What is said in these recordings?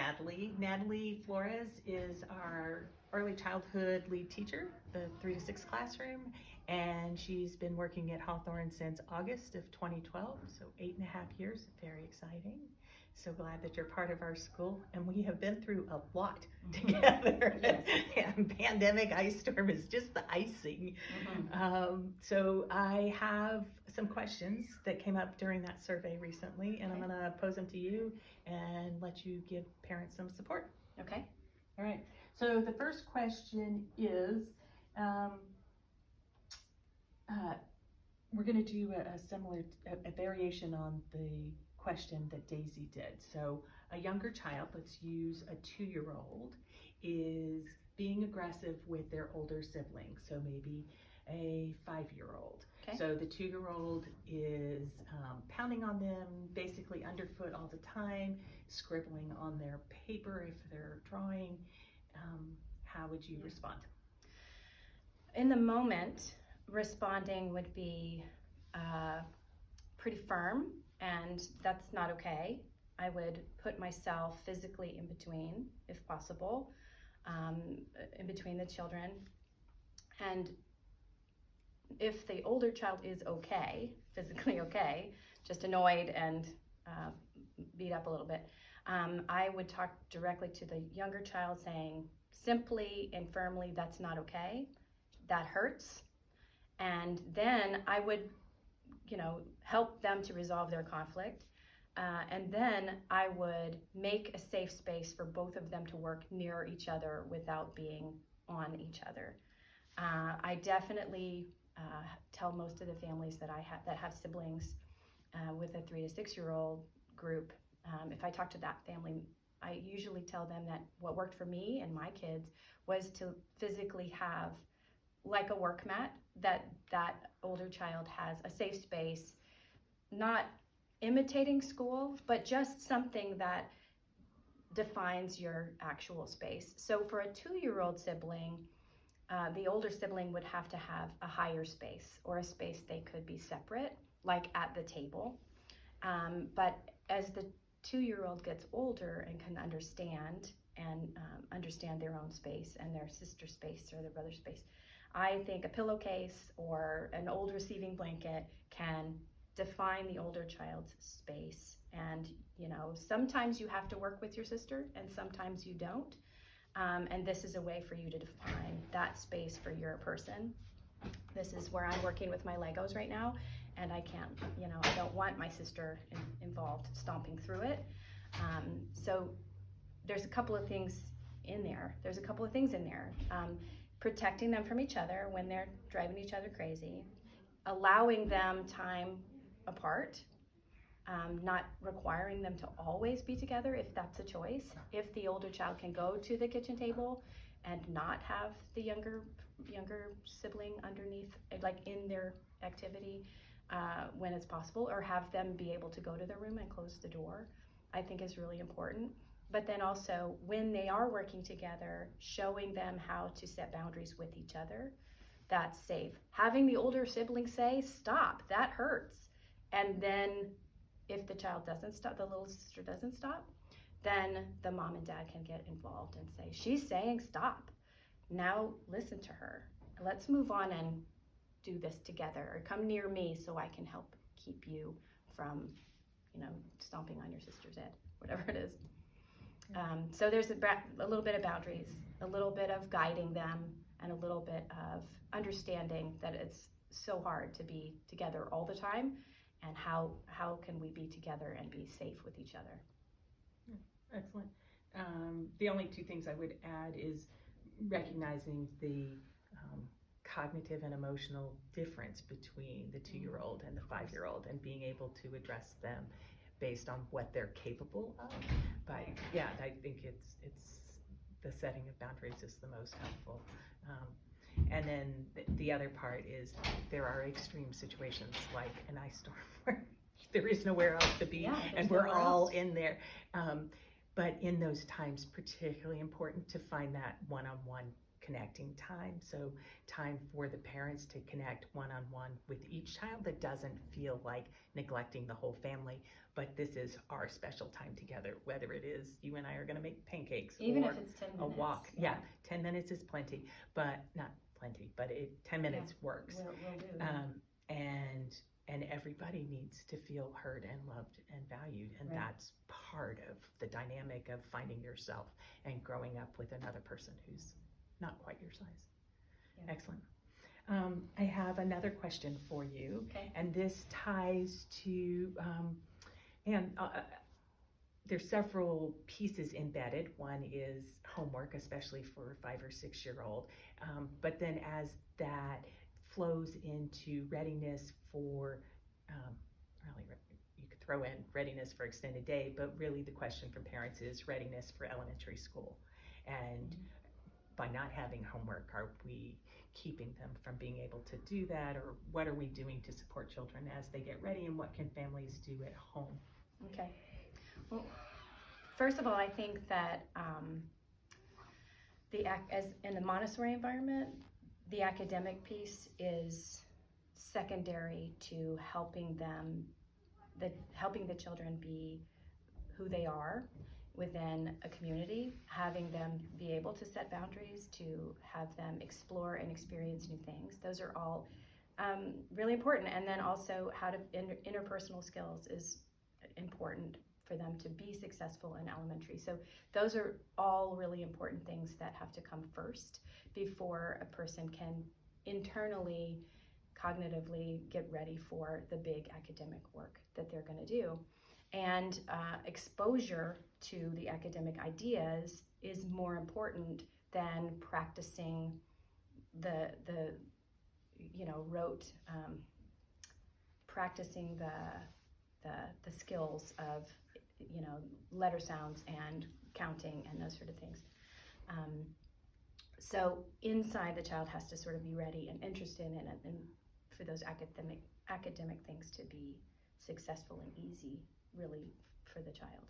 Natalie. Natalie Flores is our early childhood lead teacher, the 3 to 6 classroom, and she's been working at Hawthorne since August of 2012, so 8.5 years. Very exciting. So glad that you're part of our school, and we have been through a lot together. Yes. And pandemic ice storm is just the icing. So I have some questions that came up during that survey recently, and I'm going to pose them to you and let you give parents some support. Okay. All right. So the first question is, we're going to do a similar, a variation on the question that Daisy did. So a younger child, let's use a 2-year-old, is being aggressive with their older sibling. So maybe a 5-year-old. Okay. So the 2-year-old is pounding on them, basically underfoot all the time, scribbling on their paper if they're drawing. How would you respond? In the moment, responding would be pretty firm, and that's not okay. I would put myself physically in between, if possible, in between the children. And if the older child is okay, physically okay, just annoyed and beat up a little bit, I would talk directly to the younger child saying simply and firmly, that's not okay, that hurts. And then I would, help them to resolve their conflict. And then I would make a safe space for both of them to work near each other without being on each other. I definitely tell most of the families that that have siblings with a 3 to 6-year-old group, if I talk to that family, I usually tell them that what worked for me and my kids was to physically have like a work mat that older child has a safe space, not imitating school, but just something that defines your actual space. So for a 2-year-old sibling, the older sibling would have to have a higher space or a space they could be separate, like at the table. But as the 2-year-old gets older and can understand their own space and their sister's space or their brother's space, I think a pillowcase or an old receiving blanket can define the older child's space. And, sometimes you have to work with your sister and sometimes you don't. And this is a way for you to define that space for your person. This is where I'm working with my Legos right now, and I can't, I don't want my sister involved stomping through it. So there's a couple of things in there. Protecting them from each other when they're driving each other crazy, allowing them time apart, not requiring them to always be together if that's a choice. If the older child can go to the kitchen table and not have the younger sibling underneath, like in their activity, when it's possible, or have them be able to go to their room and close the door, I think is really important. But then also, when they are working together, showing them how to set boundaries with each other, that's safe. Having the older sibling say, stop, that hurts. And then if the child doesn't stop, the little sister doesn't stop, then the mom and dad can get involved and say, she's saying stop. Now listen to her. Let's move on and do this together, or come near me so I can help keep you from, stomping on your sister's head, whatever it is. So there's a little bit of boundaries, a little bit of guiding them, and a little bit of understanding that it's so hard to be together all the time, and how can we be together and be safe with each other. Excellent. The only 2 things I would add is recognizing the cognitive and emotional difference between the 2-year-old and the 5-year-old, and being able to address them based on what they're capable of. But yeah, I think it's the setting of boundaries is the most helpful. And then the other part is there are extreme situations like an ice storm where there is nowhere else to be, and we're all in there. But in those times, particularly important to find that one-on-one connecting time. So time for the parents to connect one-on-one with each child that doesn't feel like neglecting the whole family, but this is our special time together, whether it is you and I are going to make pancakes Even or if it's 10 a minutes. walk. Yeah, 10 minutes is plenty, but not plenty, but 10 minutes works. We'll do that. And everybody needs to feel heard and loved and valued, and Right. that's part of the dynamic of finding yourself and growing up with another person who's not quite your size. Yeah. Excellent. I have another question for you, Okay. and this ties to there's several pieces embedded. One is homework, especially for a 5 or 6 year old, but then as that flows into readiness for really, you could throw in readiness for extended day, but really the question from parents is readiness for elementary school. And by not having homework, are we keeping them from being able to do that, or what are we doing to support children as they get ready, and what can families do at home? Okay. Well, first of all, I think that as in the Montessori environment, the academic piece is secondary to helping the children be who they are within a community, having them be able to set boundaries, to have them explore and experience new things. Those are all really important. And then also how to interpersonal skills is important for them to be successful in elementary. So those are all really important things that have to come first before a person can internally, cognitively get ready for the big academic work that they're going to do. And exposure to the academic ideas is more important than practicing the rote, practicing the skills of letter sounds and counting and those sort of things. So inside, the child has to sort of be ready and interested in it, and for those academic things to be successful and easy, really, for the child.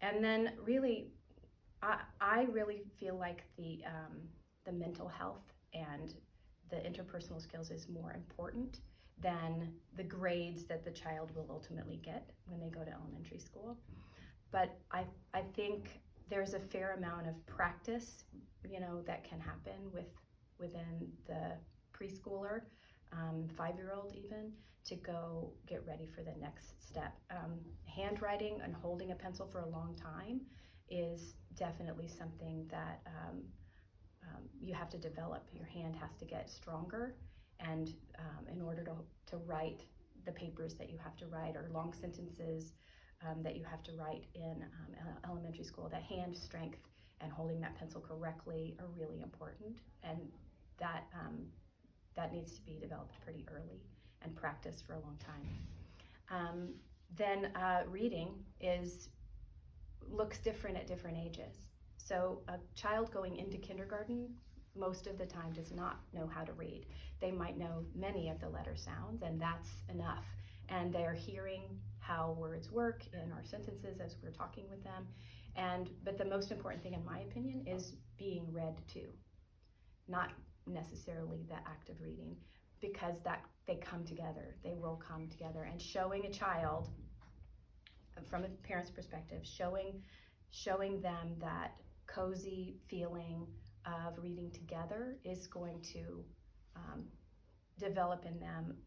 And then really, I really feel like the mental health and the interpersonal skills is more important than the grades that the child will ultimately get when they go to elementary school. But I think there's a fair amount of practice, that can happen within the preschooler, 5-year-old even, to go get ready for the next step. Handwriting and holding a pencil for a long time is definitely something that you have to develop. Your hand has to get stronger, and in order to write the papers that you have to write, or long sentences that you have to write in elementary school, that hand strength and holding that pencil correctly are really important, and that needs to be developed pretty early and practiced for a long time. Then reading looks different at different ages. So a child going into kindergarten most of the time does not know how to read. They might know many of the letter sounds, and that's enough. And they're hearing how words work in our sentences as we're talking with them. But the most important thing, in my opinion, is being read to, not necessarily the act of reading, because they come together. They will come together. And showing a child, from a parent's perspective, showing them that cozy feeling of reading together is going to develop in them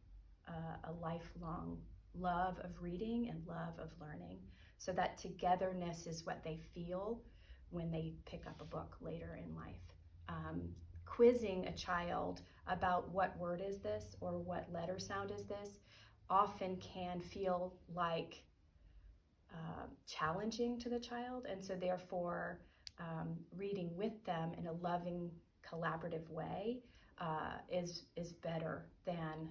a lifelong love of reading and love of learning, so that togetherness is what they feel when they pick up a book later in life. Quizzing a child about what word is this or what letter sound is this often can feel like challenging to the child, and so therefore reading with them in a loving, collaborative way is better than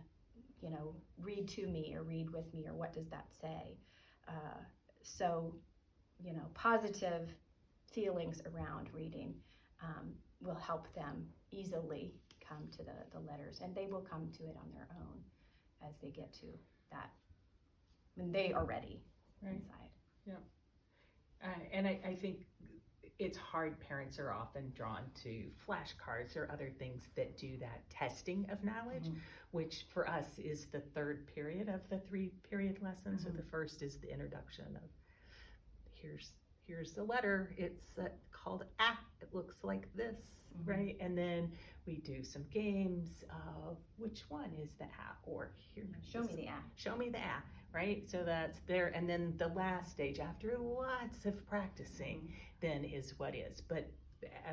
read to me or read with me or what does that say. So positive feelings around reading will help them easily come to the letters, and they will come to it on their own as they get to that when they are ready. Right. Inside. Yeah. And I think it it's hard, parents are often drawn to flashcards or other things that do that testing of knowledge, which for us is the third period of the 3-period lesson. So the first is the introduction of here's the letter. It's called A. It looks like this, right? And then we do some games of which one is the A, or here. Show me the A. Show me the A, right? So that's there. And then the last stage, after lots of practicing, then is what is. But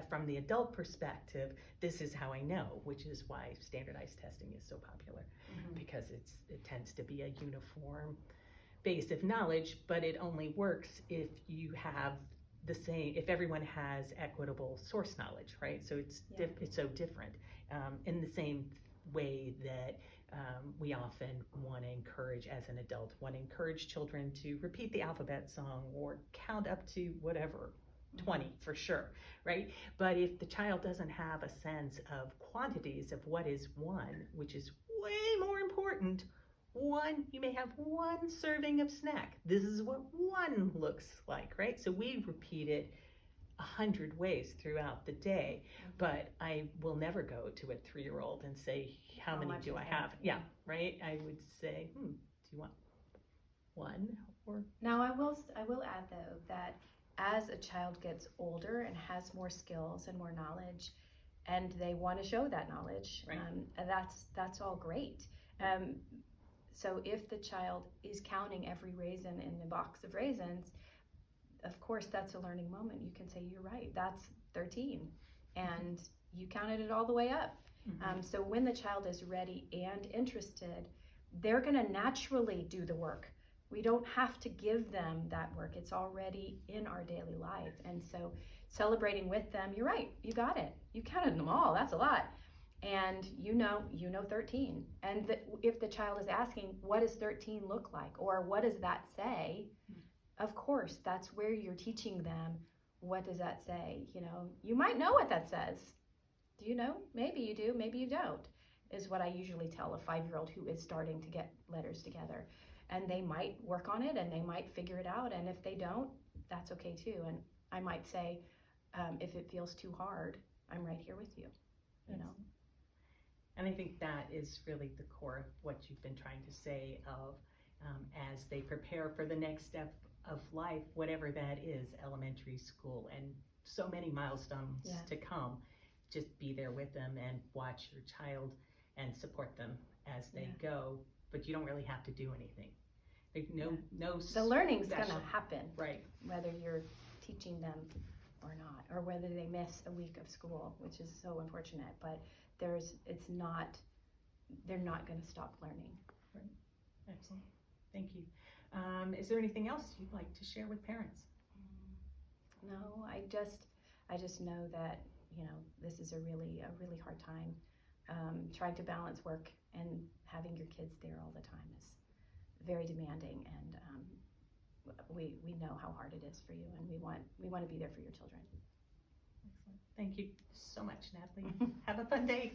from the adult perspective, this is how I know, which is why standardized testing is so popular, because it tends to be a uniform base of knowledge, but it only works if you have the same, if everyone has equitable source knowledge, right? So it's so different. In the same way that we often want to encourage, as an adult, want to encourage children to repeat the alphabet song or count up to whatever, 20 for sure, right? But if the child doesn't have a sense of quantities of what is one, which is way more important, you may have one serving of snack. This is what one looks like, right? So we repeat it 100 ways throughout the day, but I will never go to a 3-year-old and say, how many do I have? Yeah, right? I would say, do you want one? Or Now I will add though that as a child gets older and has more skills and more knowledge, and they want to show that knowledge, right. That's all great. So if the child is counting every raisin in the box of raisins, of course that's a learning moment. You can say, you're right, that's 13, and you counted it all the way up. So when the child is ready and interested, they're going to naturally do the work. We don't have to give them that work. It's already in our daily life. And so celebrating with them, you're right, you got it. You counted them all, that's a lot. And you know 13. And if the child is asking, what does 13 look like? Or what does that say? Of course, that's where you're teaching them, what does that say? You might know what that says. Do you know? Maybe you do, maybe you don't, is what I usually tell a 5-year-old who is starting to get letters together. And they might work on it and they might figure it out. And if they don't, that's okay too. And I might say, if it feels too hard, I'm right here with you, And I think that is really the core of what you've been trying to say of as they prepare for the next step of life, whatever that is, elementary school, and so many milestones to come, just be there with them and watch your child and support them as they go. But you don't really have to do anything. No. The learning's going to happen, right? Whether you're teaching them or not, or whether they miss a week of school, which is so unfortunate. But they're not going to stop learning. Right. Excellent. Thank you. Is there anything else you'd like to share with parents? No, I just know that this is a really hard time. Trying to balance work and having your kids there all the time is very demanding, and we know how hard it is for you, and we want to be there for your children. Excellent. Thank you so much, Natalie. Have a fun day.